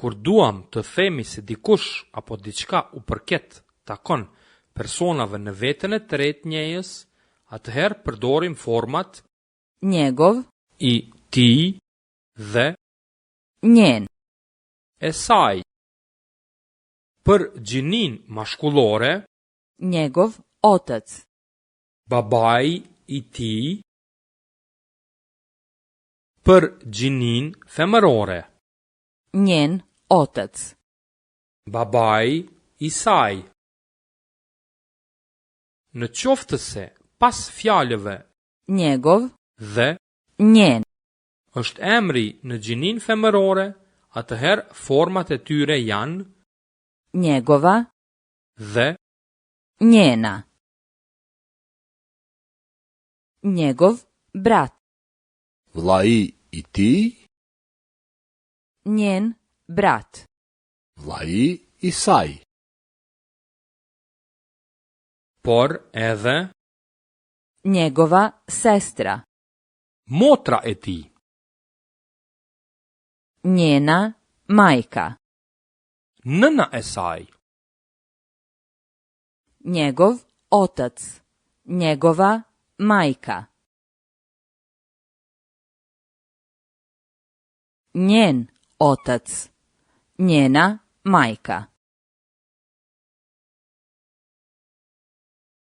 Kur duam të themi se dikush apo diçka u përket takon personave në veten e tretë njëjës, atëherë përdorim format njegov, i tij dhe njen, e saj. Për gjinin mashkullore, njegov otac, babai i tij. Për gjinin femërore, njen otac, babai i saj. Në qoftë se pas fjalëve njegov, dhe njen, është emri në gjinin femërore, atëherë format e tyre janë njegova, dhe njena. Njegov brat, Vllai i tij, njen brat, vllai i saj. por edhe njegova sestra, motra e tij, njena majka, nëna e saj, njegov otac, njegova majka, njen otac, njena majka.